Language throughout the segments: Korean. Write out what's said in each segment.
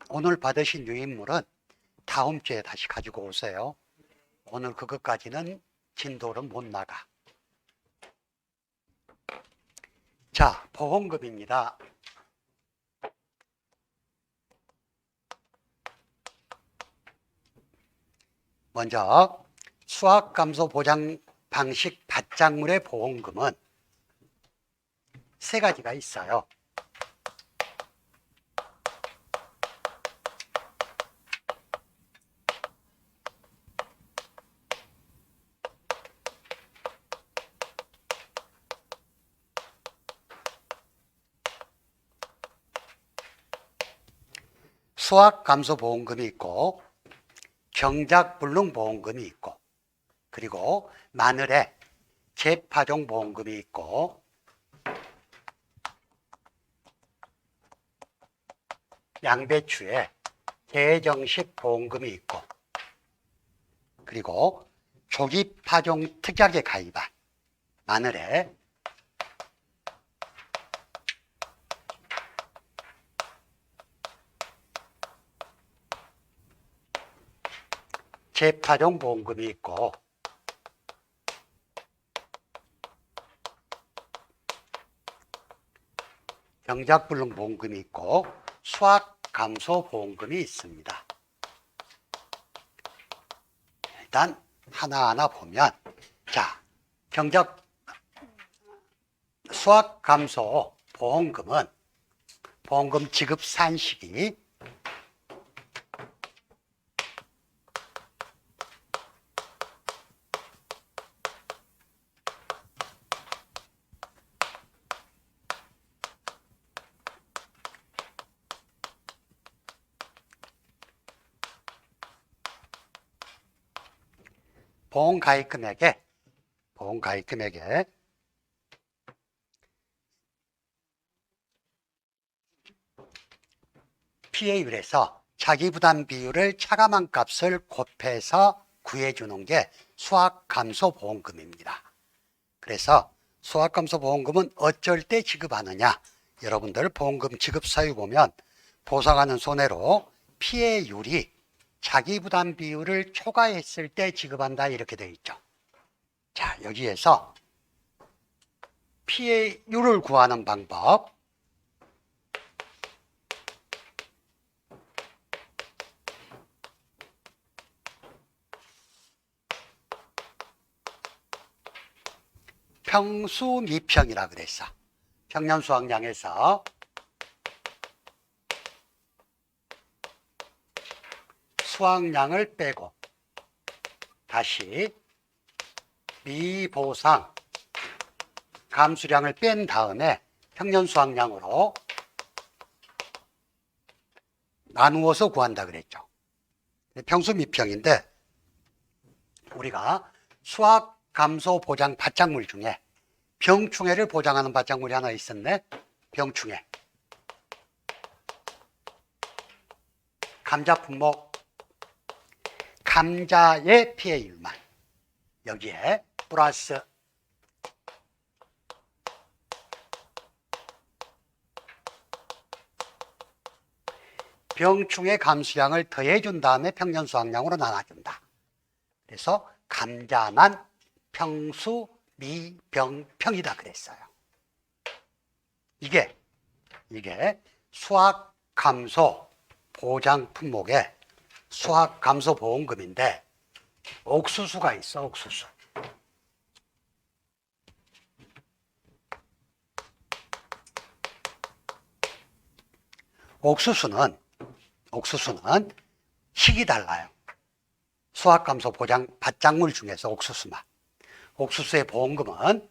오늘 받으신 유인물은 다음 주에 다시 가지고 오세요. 오늘 그것까지는 진도를 못 나가. 자, 보험금입니다. 먼저 수학감소 보장 방식 받장물의 보험금은 세 가지가 있어요. 수학감소보험금이 있고 경작불능보험금이 있고 그리고 마늘에 재파종보험금이 있고 양배추에 재정식보험금이 있고 그리고 조기파종 특약에 가입한 마늘에 재파종 보험금이 있고 경작불능 보험금이 있고 수학감소 보험금이 있습니다. 일단 하나하나 보면 자, 수학감소 보험금은 보험금 지급 산식이 보험가입금액에 피해율에서 자기부담 비율을 차감한 값을 곱해서 구해주는 게 수학감소보험금입니다. 그래서 수학감소보험금은 어쩔 때 지급하느냐, 여러분들 보험금 지급 사유 보면 보상하는 손해로 피해율이 자기부담 비율을 초과했을 때 지급한다 이렇게 되어 있죠. 자, 여기에서 피해율을 구하는 방법, 평수미평이라 그랬어. 평년수확량에서 수확량을 빼고 다시 미보상 감수량을 뺀 다음에 평년수확량으로 나누어서 구한다 그랬죠. 평수미평인데 우리가 수학감소 보장 받장물 중에 병충해를 보장하는 받장물이 하나 있었네. 병충해. 감자 품목, 감자의 피해율만 여기에 플러스 병충해 감수량을 더해준 다음에 평년수확량으로 나눠준다. 그래서 감자만 평수 미병평이다 그랬어요. 이게 수학감소 보장 품목의 수학감소 보험금인데 옥수수가 있어. 옥수수. 옥수수는 식이 달라요. 수학감소 보장 받장물 중에서 옥수수만. 옥수수의 보험금은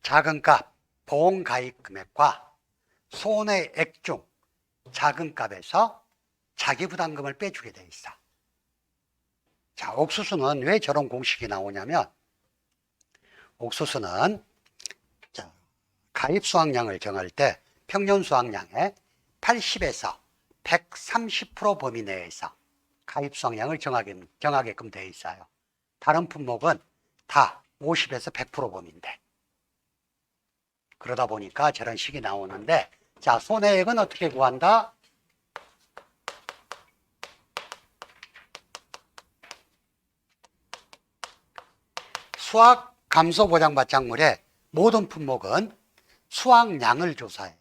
작은 값 보험가입 금액과 손해액 중 작은 값에서 자기부담금을 빼주게 돼 있어. 자, 옥수수는 왜 저런 공식이 나오냐면 옥수수는 가입 수확량을 정할 때 평년 수확량의 80에서 130% 범위 내에서 가입 수확량을 정하게끔 되어 있어요. 다른 품목은 다 50에서 100% 범위인데. 그러다 보니까 저런 식이 나오는데, 자, 손해액은 어떻게 구한다? 수확 감소 보장받작물의 모든 품목은 수확량을 조사해요.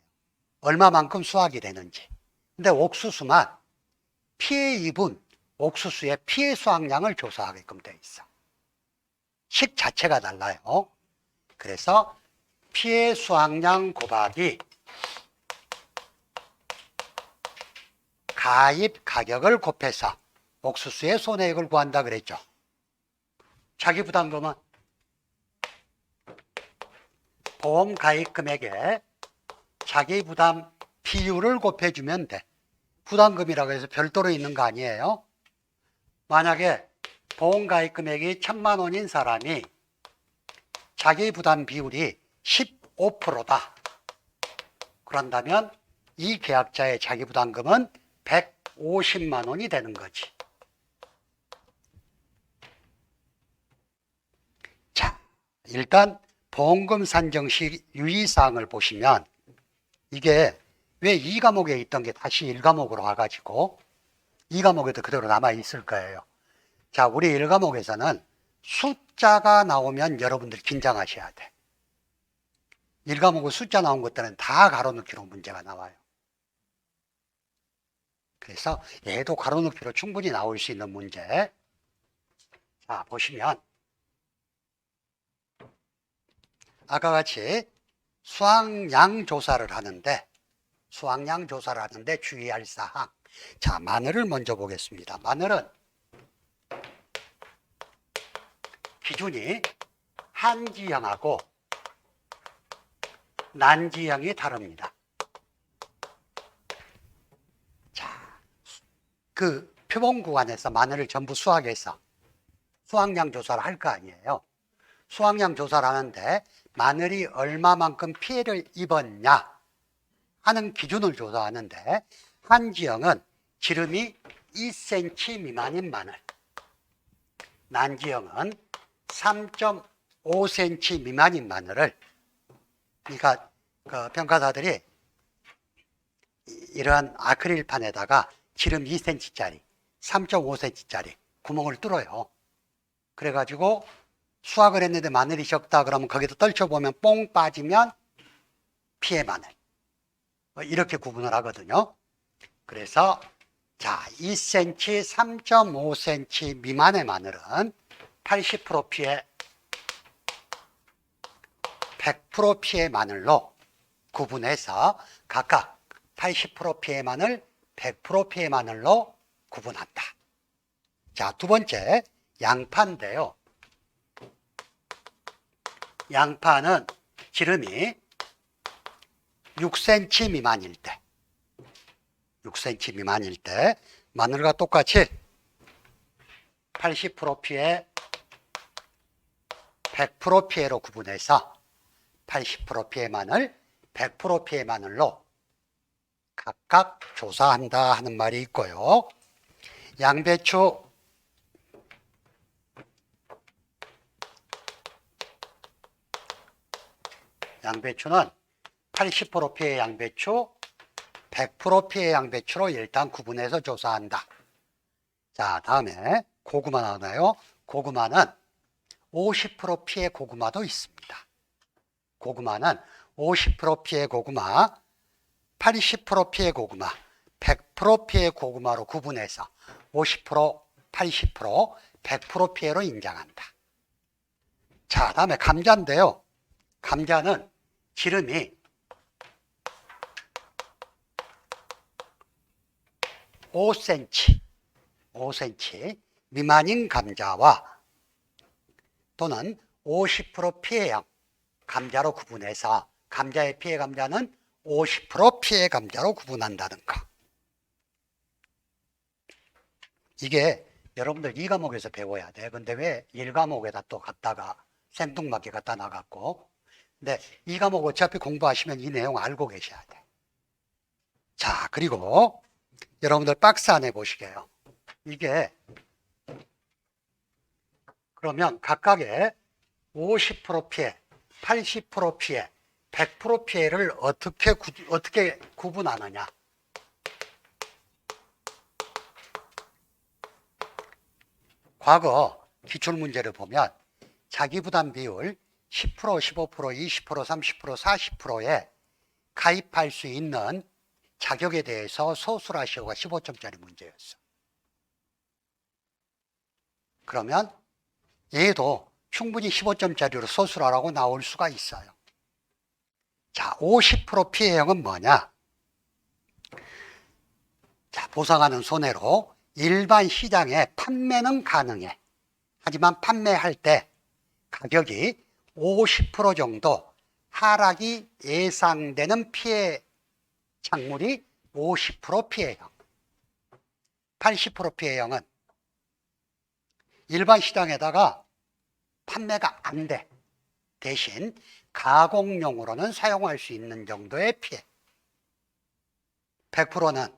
얼마만큼 수확이 되는지. 근데 옥수수만 피해 입은 옥수수의 피해 수확량을 조사하게끔 되어 있어. 식 자체가 달라요. 그래서 피해 수확량 곱하기 가입 가격을 곱해서 옥수수의 손해액을 구한다 그랬죠. 자기 부담금은 보험 가입 금액에 자기 부담 비율을 곱해주면 돼. 부담금이라고 해서 별도로 있는 거 아니에요. 만약에 보험 가입 금액이 1,000만 원인 사람이 자기 부담 비율이 15%다. 그런다면 이 계약자의 자기 부담금은 150만 원이 되는 거지. 자, 일단 보험금 산정 시 유의사항을 보시면 이게 왜 2과목에 있던 게 다시 1과목으로 와가지고 2과목에도 그대로 남아있을 거예요. 자, 우리 1과목에서는 숫자가 나오면 여러분들 긴장하셔야 돼. 1과목은 숫자 나온 것들은 다 가로넣기로 문제가 나와요. 그래서 얘도 가로넣기로 충분히 나올 수 있는 문제. 자, 보시면 아까 같이 수확량 조사를 하는데 주의할 사항. 자, 마늘을 먼저 보겠습니다. 마늘은 기준이 한지형하고 난지형이 다릅니다. 자, 그 표본 구간에서 마늘을 전부 수확해서 수확량 조사를 할 거 아니에요. 수확량 조사를 하는데 마늘이 얼마만큼 피해를 입었냐 하는 기준을 조사하는데, 한지형은 지름이 2cm 미만인 마늘, 난지형은 3.5cm 미만인 마늘을, 그러니까 그 평가사들이 이러한 아크릴판에다가 지름 2cm짜리, 3.5cm짜리 구멍을 뚫어요. 그래가지고 수확을 했는데 마늘이 적다 그러면 거기다 떨쳐보면 뽕 빠지면 피해 마늘, 이렇게 구분을 하거든요. 그래서 자, 2cm, 3.5cm 미만의 마늘은 80% 피해, 100% 피해 마늘로 구분해서 각각 80% 피해 마늘, 100% 피해 마늘로 구분한다. 자, 두 번째 양파인데요. 양파는 지름이 6cm 미만일 때, 6cm 미만일 때 마늘과 똑같이 80% 피해, 100% 피해로 구분해서 80% 피해 마늘, 100% 피해 마늘로 각각 조사한다 하는 말이 있고요. 양배추, 양배추는 80% 피해 양배추, 100% 피해 양배추로 일단 구분해서 조사한다. 자, 다음에 고구마 나오나요? 고구마는 50% 피해 고구마도 있습니다. 고구마는 50% 피해 고구마, 80% 피해 고구마, 100% 피해 고구마로 구분해서 50%, 80%, 100% 피해로 인정한다. 자, 다음에 감자인데요. 감자는 지름이 5cm 미만인 감자와 또는 50% 피해형 감자로 구분해서 감자의 피해 감자는 50% 피해 감자로 구분한다는 거. 이게 여러분들 2과목에서 배워야 돼. 근데 왜 1과목에다 또 갖다가 생뚱맞게 갖다 놔갖고. 근데 2과목 어차피 공부하시면 이 내용 알고 계셔야 돼. 자, 그리고 여러분들 박스 안에 보시게요. 이게 그러면 각각의 50% 피해, 80% 피해, 100% 피해를 어떻게 구분하느냐. 과거 기출문제를 보면 자기부담 비율 10%, 15%, 20%, 30%, 40%에 가입할 수 있는 자격에 대해서 소수라시오가 15점짜리 문제였어. 그러면 얘도 충분히 15점짜리로 소수라라고 나올 수가 있어요. 자, 50% 피해형은 뭐냐? 자, 보상하는 손해로 일반 시장에 판매는 가능해. 하지만 판매할 때 가격이 50% 정도 하락이 예상되는 피해 작물이 50% 피해형. 80% 피해형은 일반 시장에다가 판매가 안 돼. 대신 가공용으로는 사용할 수 있는 정도의 피해. 100%는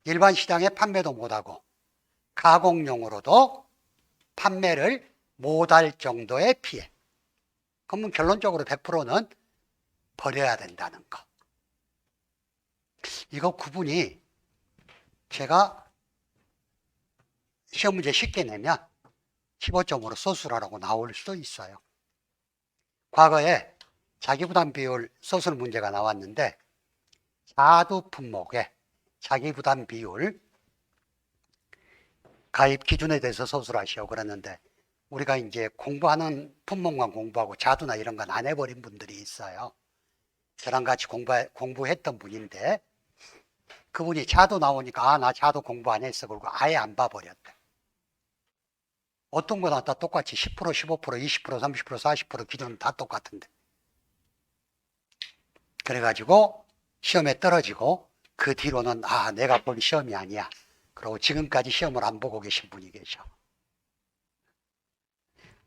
일반 시장에 판매도 못하고 가공용으로도 판매를 못할 정도의 피해. 그러면 결론적으로 100%는 버려야 된다는 거. 이거 구분이 제가 시험 문제 쉽게 내면 15점으로 소수라라고 나올 수도 있어요. 과거에 자기부담 비율 소설 문제가 나왔는데 자두 품목의 자기부담 비율 가입 기준에 대해서 소설하시오 그랬는데 우리가 이제 공부하는 품목만 공부하고 자두나 이런 건 안 해버린 분들이 있어요. 저랑 같이 공부했던 분인데 그분이 자두 나오니까 나 자두 공부 안 했어 그러고 아예 안 봐버렸대. 어떤 거나 다 똑같이 10%, 15%, 20%, 30%, 40% 기준은 다 똑같은데. 그래가지고 시험에 떨어지고 그 뒤로는 내가 본 시험이 아니야. 그리고 지금까지 시험을 안 보고 계신 분이 계셔.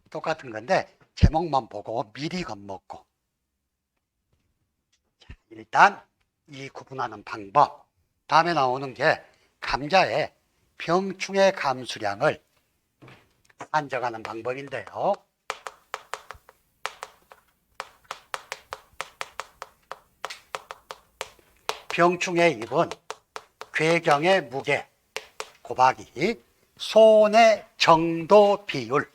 똑같은 건데 제목만 보고 미리 겁먹고. 일단 이 구분하는 방법. 다음에 나오는 게 감자의 병충해 감수량을 산정하는 방법인데요. 병충해 입은 궤경의 무게 곱하기 손의 정도 비율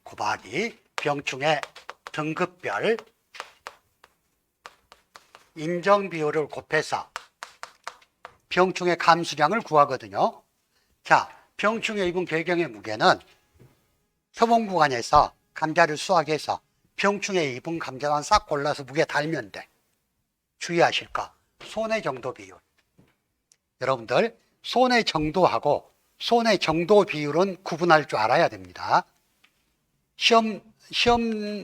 곱하기 병충해 등급별 인정 비율을 곱해서 병충해 감수량을 구하거든요. 자, 병충해 입은 궤경의 무게는 표본 구간에서 감자를 수확해서 병충해 입은 감자만 싹 골라서 무게 달면 돼. 주의하실 거. 손의 정도 비율. 여러분들 손의 정도하고 손의 정도 비율은 구분할 줄 알아야 됩니다. 시험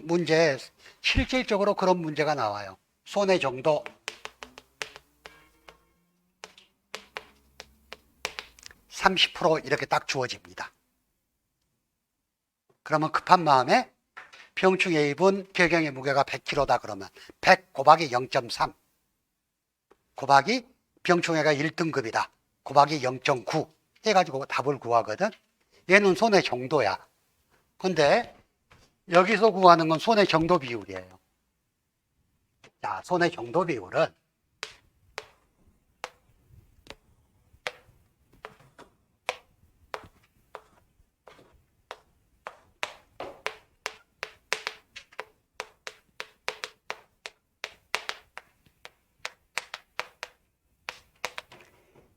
문제에 실질적으로 그런 문제가 나와요. 손의 정도 30% 이렇게 딱 주어집니다. 그러면 급한 마음에 병충해 입은 궤경의 무게가 100kg다 그러면 100 곱하기 0.3 곱하기 병충해가 1등급이다 곱하기 0.9 해가지고 답을 구하거든. 얘는 손의 정도야. 근데 여기서 구하는 건 손의 정도 비율이에요. 자, 손의 정도 비율은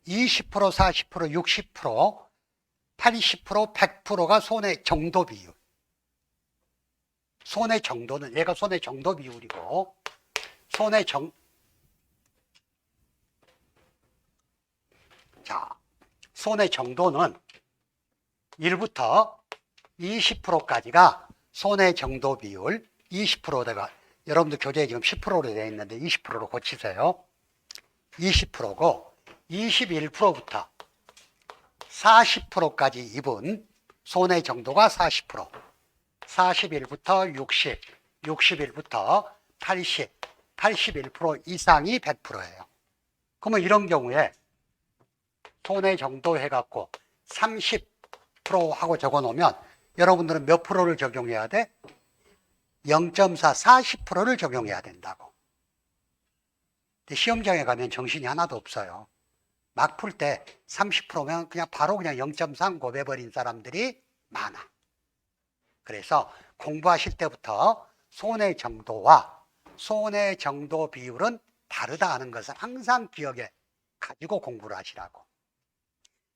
20%, 40%, 60%, 80%, 100%가 손의 정도 비율. 손의 정도는 얘가 손의 정도 비율이고 손의 정도는 1부터 20%까지가 손의 정도 비율 20%가 여러분들 교재에 지금 10%로 되어 있는데 20%로 고치세요. 20%고 21%부터 40%까지 입은 손의 정도가 40%, 41부터 60, 60일부터 80, 81% 이상이 100%예요. 그러면 이런 경우에 손해 정도 해갖고 30% 하고 적어 놓으면 여러분들은 몇 프로를 적용해야 돼? 0.4, 40%를 적용해야 된다고. 근데 시험장에 가면 정신이 하나도 없어요. 막 풀 때 30%면 그냥 바로 그냥 0.3 곱해버린 사람들이 많아. 그래서 공부하실 때부터 손해 정도와 손해 정도 비율은 다르다 하는 것을 항상 기억에 가지고 공부를 하시라고.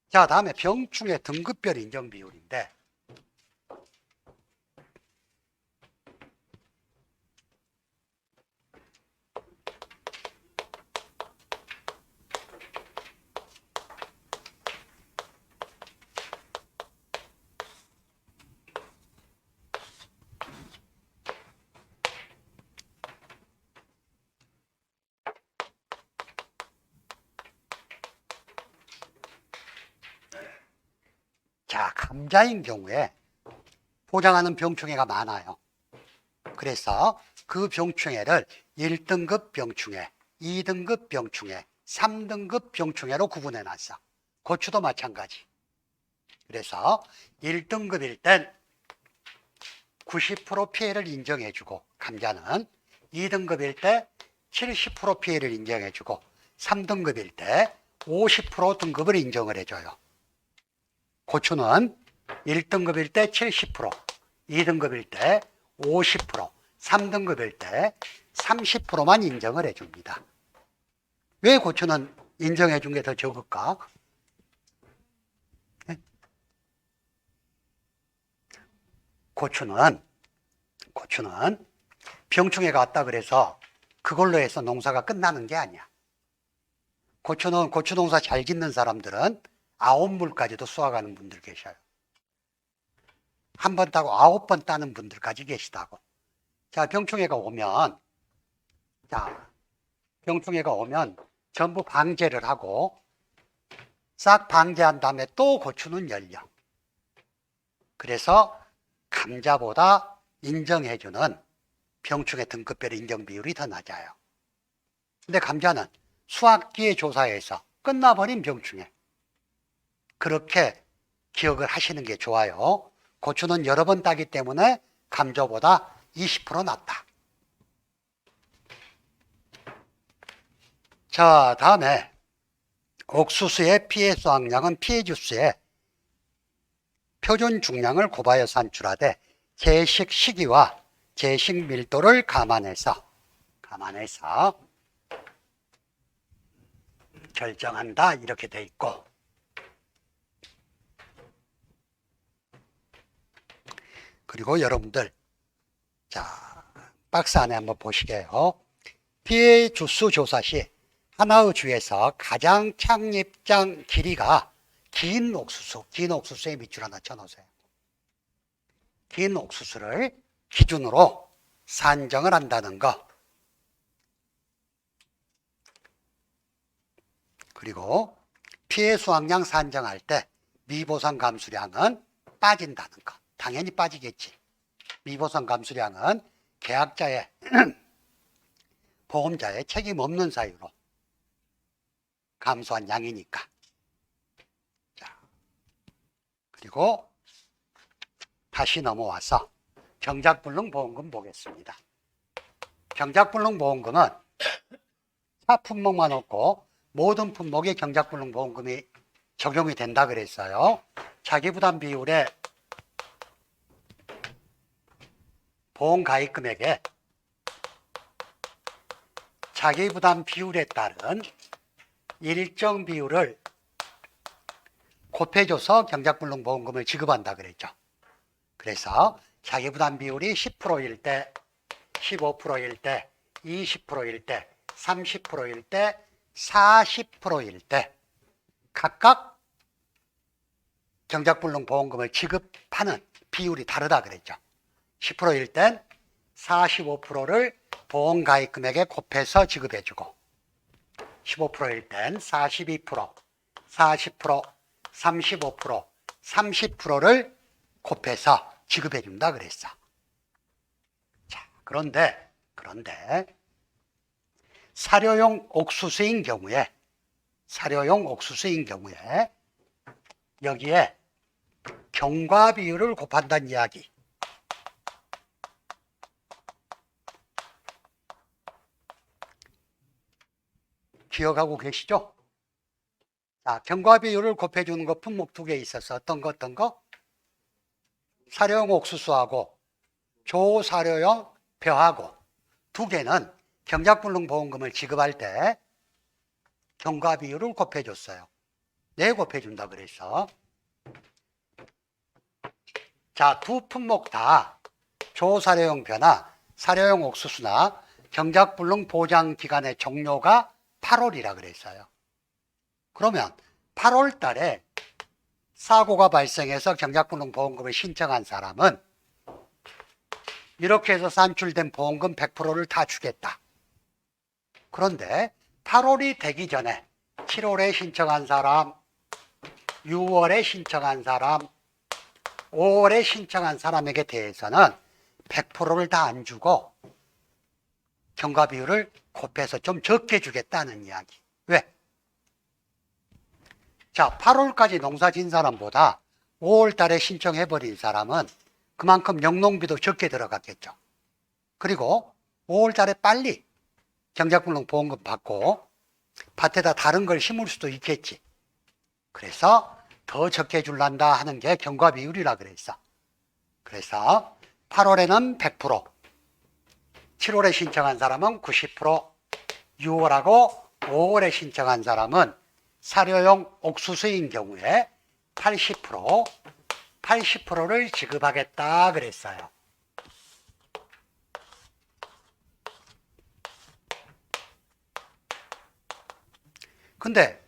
자, 다음에 병충해 등급별 인정 비율인데, 자, 감자인 경우에 포장하는 병충해가 많아요. 그래서 그 병충해를 1등급 병충해, 2등급 병충해, 3등급 병충해로 구분해 놨어. 고추도 마찬가지. 그래서 1등급일 땐 90% 피해를 인정해주고, 감자는 2등급일 때 70% 피해를 인정해주고, 3등급일 때 50% 등급을 인정을 해줘요. 고추는 1등급일 때 70%, 2등급일 때 50%, 3등급일 때 30%만 인정을 해줍니다. 왜 고추는 인정해 준 게 더 적을까? 고추는 병충해가 왔다 그래서 그걸로 해서 농사가 끝나는 게 아니야. 고추는 고추 농사 잘 짓는 사람들은 9물까지도 수확하는 분들 계셔요. 한 번 따고 9번 따는 분들까지 계시다고. 자, 병충해가 오면 전부 방제를 하고 싹 방제한 다음에 또 고추는 열려. 그래서 감자보다 인정해주는 병충해 등급별 인정 비율이 더 낮아요. 근데 감자는 수확기에 조사해서 끝나버린 병충해. 그렇게 기억을 하시는 게 좋아요. 고추는 여러 번 따기 때문에 감자보다 20% 낫다. 자, 다음에 옥수수의 피해 수확량은 피해 주수의 표준 중량을 곱하여 산출하되 제식 시기와 제식 밀도를 감안해서 결정한다 이렇게 돼 있고, 그리고 여러분들 자 박스 안에 한번 보시게요. 피해 주수 조사 시 하나의 주에서 가장 착립장 길이가 긴 옥수수에 밑줄 하나 쳐놓으세요. 긴 옥수수를 기준으로 산정을 한다는 거. 그리고 피해 수확량 산정할 때 미보상 감수량은 빠진다는 거. 당연히 빠지겠지. 미보상 감수량은 계약자의 보험자의 책임 없는 사유로 감소한 양이니까. 자, 그리고 다시 넘어와서 경작불능보험금 보겠습니다. 경작불능보험금은 차 품목만 없고 모든 품목에 경작불능보험금이 적용이 된다 그랬어요. 자기부담 비율의 보험가입금액에 자기부담 비율에 따른 일정 비율을 곱해줘서 경작불능보험금을 지급한다 그랬죠. 그래서 자기부담 비율이 10%일 때, 15%일 때, 20%일 때, 30%일 때, 40%일 때 각각 경작불능보험금을 지급하는 비율이 다르다 그랬죠. 10%일 땐 45%를 보험가입금액에 곱해서 지급해주고, 15%일 땐 42%, 40%, 35%, 30%를 곱해서 지급해준다 그랬어. 자, 그런데 사료용 옥수수인 경우에 여기에 경과 비율을 곱한다는 이야기. 기억하고 계시죠? 자, 경과 비율을 곱해주는 거 품목 두 개 있어서 어떤 거? 사료용 옥수수하고 조사료용 벼하고 두 개는 경작불능보험금을 지급할 때 경과 비율을 곱해줬어요. 네, 곱해준다 그랬어. 자, 두 품목 다 조사료용 벼나 사료용 옥수수나 경작불능 보장 기간의 종료가 8월이라 그랬어요. 그러면 8월 달에 사고가 발생해서 경작불능 보험금을 신청한 사람은 이렇게 해서 산출된 보험금 100%를 다 주겠다. 그런데 8월이 되기 전에 7월에 신청한 사람, 6월에 신청한 사람, 5월에 신청한 사람에게 대해서는 100%를 다 안 주고 경과 비율을 곱해서 좀 적게 주겠다는 이야기. 왜? 자, 8월까지 농사 진 사람보다 5월 달에 신청해버린 사람은 그만큼 영농비도 적게 들어갔겠죠. 그리고 5월 달에 빨리 경작불능 보험금 받고 밭에다 다른 걸 심을 수도 있겠지. 그래서 더 적게 줄란다 하는 게 경과 비율이라 그랬어. 그래서 8월에는 100%, 7월에 신청한 사람은 90%, 6월하고 5월에 신청한 사람은 사료용 옥수수인 경우에 80%를 지급하겠다 그랬어요. 근데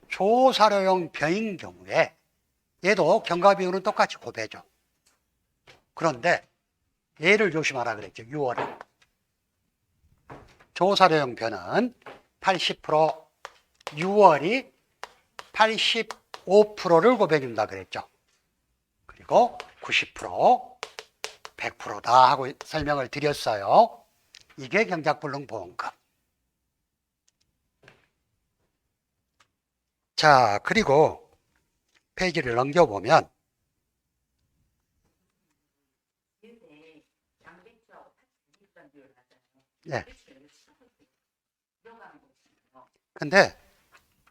조사료용 벼인 경우에 얘도 경과 비율은 똑같이 곱해줘. 그런데 얘를 조심하라 그랬죠. 6월에 조사료용 벼는 80%, 6월이 85%를 곱해준다 그랬죠. 그리고 90%, 100%다 하고 설명을 드렸어요. 이게 경작불능보험금. 자, 그리고 페이지를 넘겨보면 네. 근데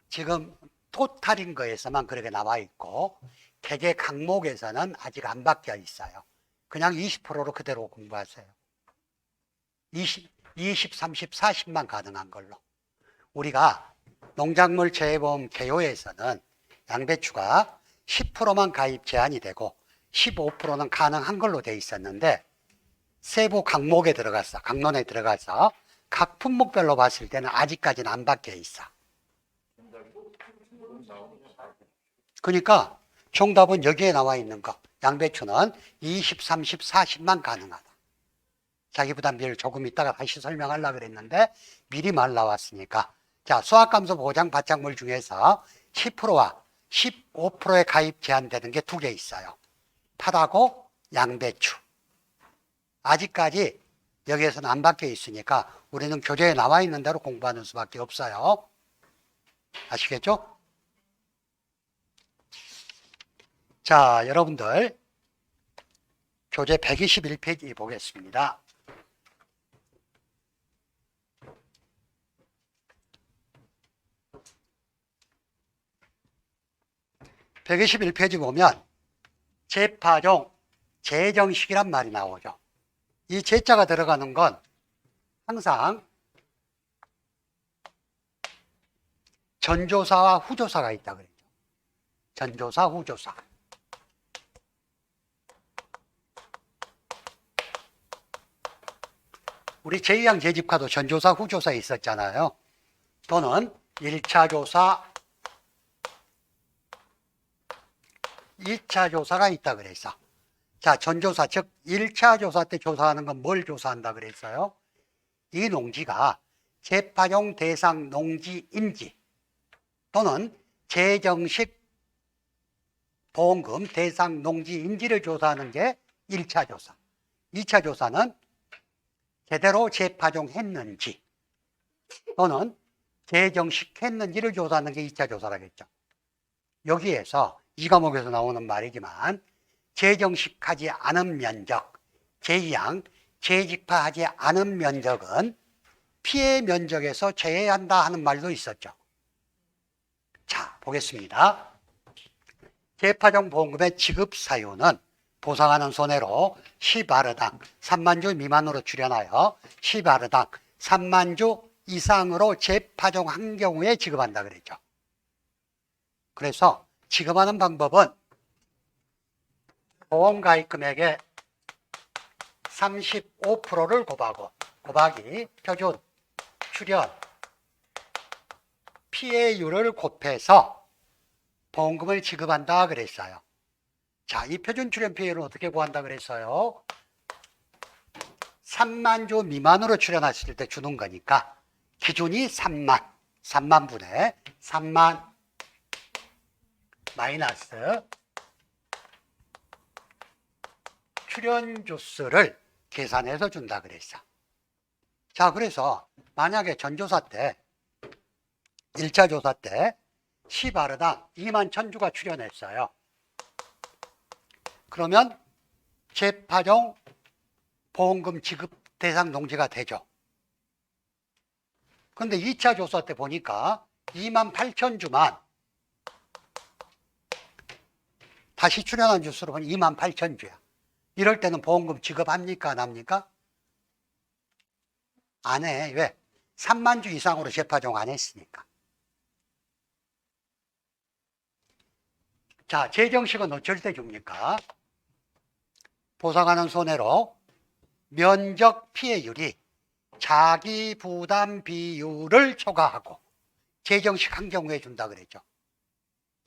지금 토탈인 거에서만 그렇게 나와 있고 개개 항목에서는 아직 안 바뀌어 있어요. 그냥 20%로 그대로 공부하세요. 20, 30, 40만 가능한 걸로. 우리가 농작물 재해보험 개요에서는 양배추가 10%만 가입 제한이 되고 15%는 가능한 걸로 돼 있었는데 세부 항목에 들어가서 강론에 들어가서 각 품목별로 봤을 때는 아직까지는 안 바뀌어 있어. 그러니까 정답은 여기에 나와 있는 거. 양배추는 20, 30, 40만 가능하다. 자기부담비를 조금 이따가 다시 설명하려고 그랬는데 미리 말 나왔으니까. 자, 수확감소 보장 바짝물 중에서 10%와 15%에 가입 제한되는 게 두 개 있어요. 팥하고 양배추. 아직까지 여기에서는 안 바뀌어 있으니까 우리는 교재에 나와 있는 대로 공부하는 수밖에 없어요. 아시겠죠? 자, 여러분들 교재 121페이지 보겠습니다. (121페이지) 보면 재파종, 재정식이란 말이 나오죠. 이 재자가 들어가는 건 항상 전조사와 후조사가 있다 그랬죠. 전조사, 후조사. 우리 제2항 재집과도 전조사, 후조사 있었잖아요. 또는 1차 조사, 2차 조사가 있다 그랬어. 자, 전조사, 즉 1차 조사 때 조사하는 건 뭘 조사한다 그랬어요? 이 농지가 재파종 대상 농지인지 또는 재정식 보험금 대상 농지인지를 조사하는 게 1차 조사. 2차 조사는 제대로 재파종했는지 또는 재정식했는지를 조사하는 게 2차 조사라겠죠. 여기에서 이 과목에서 나오는 말이지만 재정식하지 않은 면적, 재이양, 재직파하지 않은 면적은 피해 면적에서 제외한다 하는 말도 있었죠. 자, 보겠습니다. 재파종 보험금의 지급 사유는 보상하는 손해로 10아르당 3만 주 미만으로 출연하여 10아르당 3만 주 이상으로 재파종한 경우에 지급한다 그랬죠. 그래서 지급하는 방법은 보험가입 금액의 35%를 곱하기 표준 출연 피해율을 곱해서 보험금을 지급한다 그랬어요. 자, 이 표준 출연 피해율은 어떻게 구한다 그랬어요? 3만 주 미만으로 출연했을 때 주는 거니까 기준이 3만 분의 3만 마이너스 출연주 수를 계산해서 준다 그랬어. 자, 그래서 만약에 전조사 때 1차 조사 때 10아르당 2만 1000주가 출연했어요. 그러면 재파종 보험금 지급 대상 농지가 되죠. 그런데 2차 조사 때 보니까 2만 8000주만 다시 출연한 주수로 보면 2만 8000주야. 이럴 때는 보험금 지급합니까? 안 합니까? 안 해. 왜? 3만 주 이상으로 재파종 안 했으니까. 자, 재정식은 어쩔 때 줍니까? 보상하는 손해로 면적 피해율이 자기 부담 비율을 초과하고 재정식한 경우에 준다 그랬죠.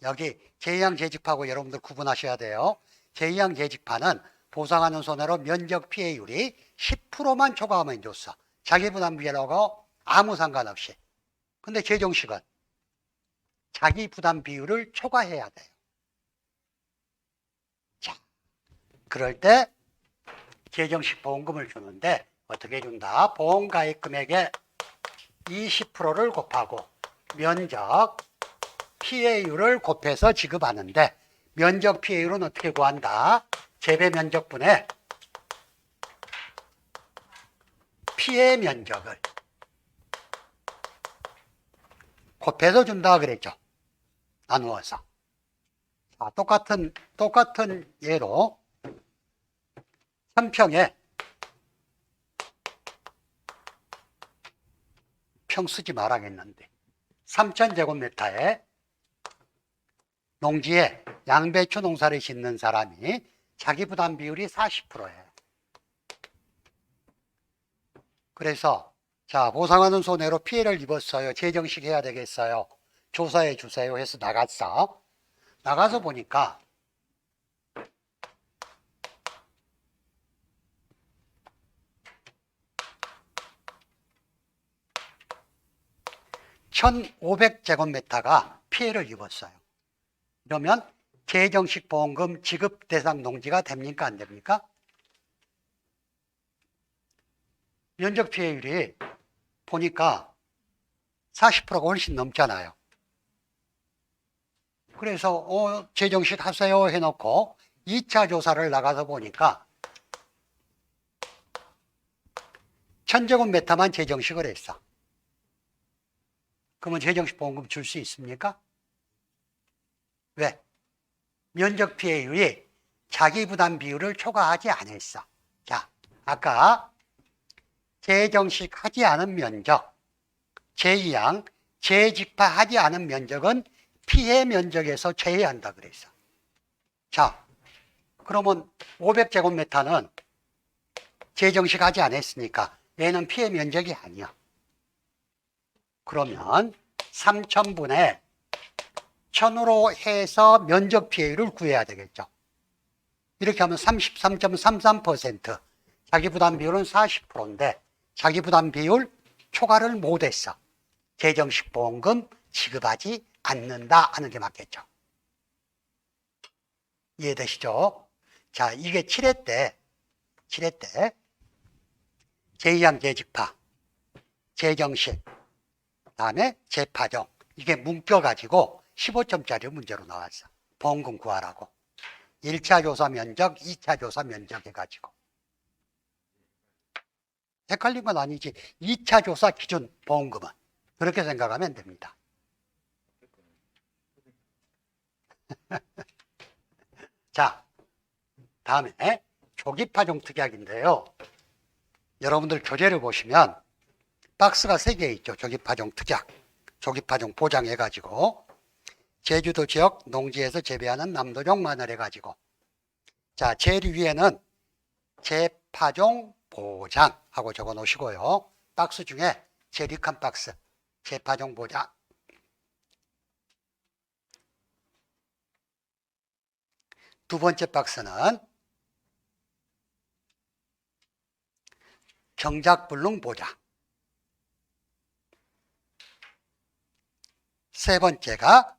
여기 제2항 재직파하고 여러분들 구분하셔야 돼요. 제2항 재직파는 보상하는 손해로 면적 피해율이 10%만 초과하면 줬어. 자기 부담 비율하고 아무 상관없이. 근데 재정식은 자기 부담 비율을 초과해야 돼요. 자, 그럴 때 재정식 보험금을 주는데 어떻게 준다? 보험가입 금액의 20%를 곱하고 면적 피해율을 곱해서 지급하는데 면적 피해율은 어떻게 구한다? 재배 면적분의 피해 면적을 곱해서 준다 그랬죠. 나누어서. 자, 똑같은 예로 현평에 평 쓰지 말아야겠는데 3000제곱미터에 농지에 양배추 농사를 짓는 사람이 자기 부담 비율이 40%예요. 그래서 자, 보상하는 손해로 피해를 입었어요. 재정식 해야 되겠어요. 조사해 주세요 해서 나갔어. 나가서 보니까 1500제곱미터가 피해를 입었어요. 그러면 재정식 보험금 지급 대상 농지가 됩니까? 안 됩니까? 면적 피해율이 보니까 40%가 훨씬 넘잖아요. 그래서 재정식 하세요 해놓고 2차 조사를 나가서 보니까 1000제곱미터만 재정식을 했어. 그러면 재정식 보험금 줄 수 있습니까? 왜? 면적 피해율이 자기 부담 비율을 초과하지 않았어. 자, 아까 재정식하지 않은 면적, 제2항, 재직파하지 않은 면적은 피해 면적에서 제외한다 그랬어. 자, 그러면 500제곱미터는 재정식하지 않았으니까 얘는 피해 면적이 아니야. 그러면 3000분의 1000으로 해서 면적 피해율을 구해야 되겠죠. 이렇게 하면 33.33%, 자기 부담 비율은 40%인데 자기 부담 비율 초과를 못했어. 재정식 보험금 지급하지 않는다 하는 게 맞겠죠. 이해되시죠? 자, 이게 7회 때 제2항 재직파, 재정식, 그다음에 재파종. 이게 묶여가지고 15점짜리 문제로 나왔어. 보험금 구하라고. 1차 조사 면적, 2차 조사 면적 해가지고. 헷갈린 건 아니지. 2차 조사 기준 보험금은. 그렇게 생각하면 됩니다. 자, 다음에 조기파종 특약인데요. 여러분들 교재를 보시면 박스가 3개 있죠. 조기파종 특약. 조기파종 보장해가지고 제주도 지역 농지에서 재배하는 남도종 마늘 해가지고, 자, 제일 위에는 재파종 보장하고 적어 놓으시고요. 박스 중에 제일 큰 박스 재파종 보장. 두 번째 박스는 경작불능 보장. 세 번째가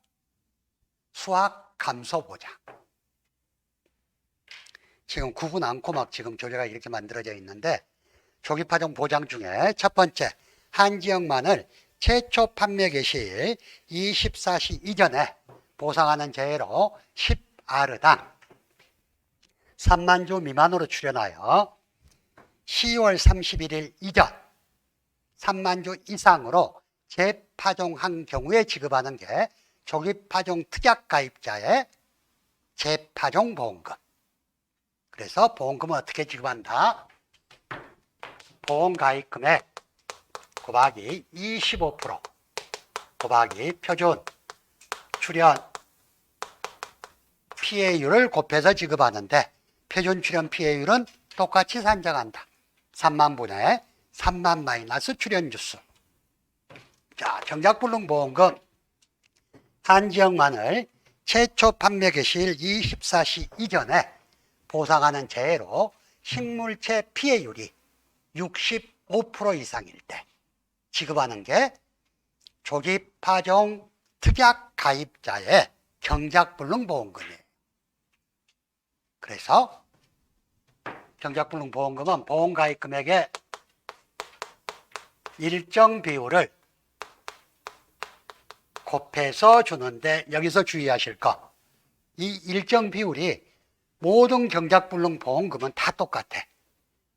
수확 감소 보장. 지금 구분 않고 막 지금 조례가 이렇게 만들어져 있는데, 조기파종 보장 중에 첫 번째, 한 지역 마늘 최초 판매 개시일 24시 이전에 보상하는 재해로 10R당 3만 주 미만으로 출현하여 10월 31일 이전 3만 주 이상으로 재파종한 경우에 지급하는 게 조기파종 특약 가입자의 재파종 보험금. 그래서 보험금은 어떻게 지급한다? 보험 가입 금액 곱하기 25% 곱하기 표준 출현 피해율을 곱해서 지급하는데, 표준 출현 피해율은 똑같이 산정한다. 3만 분의 3만 마이너스 출현 주수. 자, 경작불능 보험금 한 지역만을 최초 판매 개시일 24시 이전에 보상하는 재해로 식물체 피해율이 65% 이상일 때 지급하는 게 조기파종 특약 가입자의 경작불능 보험금이에요. 그래서 경작불능 보험금은 보험 가입 금액의 일정 비율을 곱해서 주는데, 여기서 주의하실 거, 이 일정 비율이 모든 경작불능 보험금은 다 똑같아.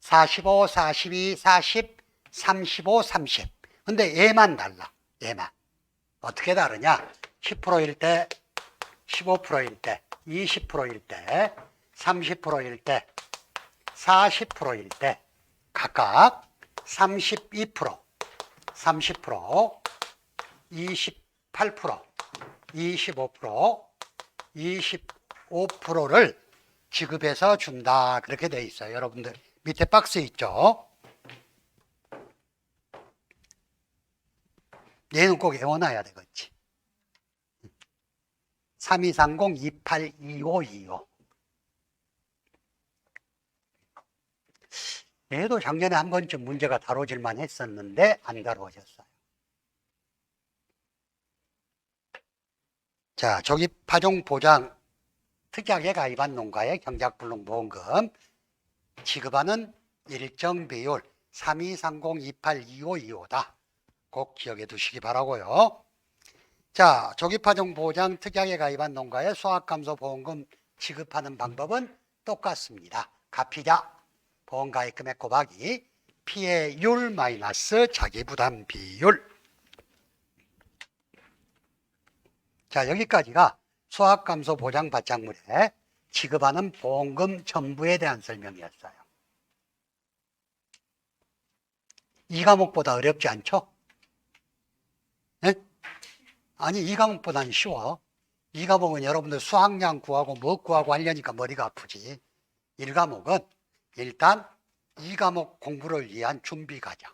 45, 42, 40, 35, 30. 근데 얘만 달라. 얘만. 어떻게 다르냐? 10%일 때, 15%일 때, 20%일 때, 30%일 때, 40%일 때 각각 32%, 30%, 28%, 25%, 25%를 지급해서 준다. 그렇게 돼 있어요. 여러분들 밑에 박스 있죠? 얘는 꼭 외워놔야 되겠지. 3230-282525. 얘도 작년에 한 번쯤 문제가 다뤄질만 했었는데 안 다뤄졌어요. 자, 조기파종 보장 특약에 가입한 농가의 경작불능 보험금 지급하는 일정 비율 3230-282525다. 꼭 기억해 두시기 바라고요. 자, 조기파종 보장 특약에 가입한 농가의 수확감소 보험금 지급하는 방법은 똑같습니다. 가피자 보험 가입 금액 곱하기 피해율 마이너스 자기부담 비율. 자, 여기까지가 수확감소 보장 바짝물에 지급하는 보험금 전부에 대한 설명이었어요. 이 과목보다 어렵지 않죠? 네? 아니, 이 과목보다는 쉬워. 이 과목은 여러분들 수학량 구하고 뭐 구하고 하려니까 머리가 아프지. 1과목은 일단 이 과목 공부를 위한 준비 과정.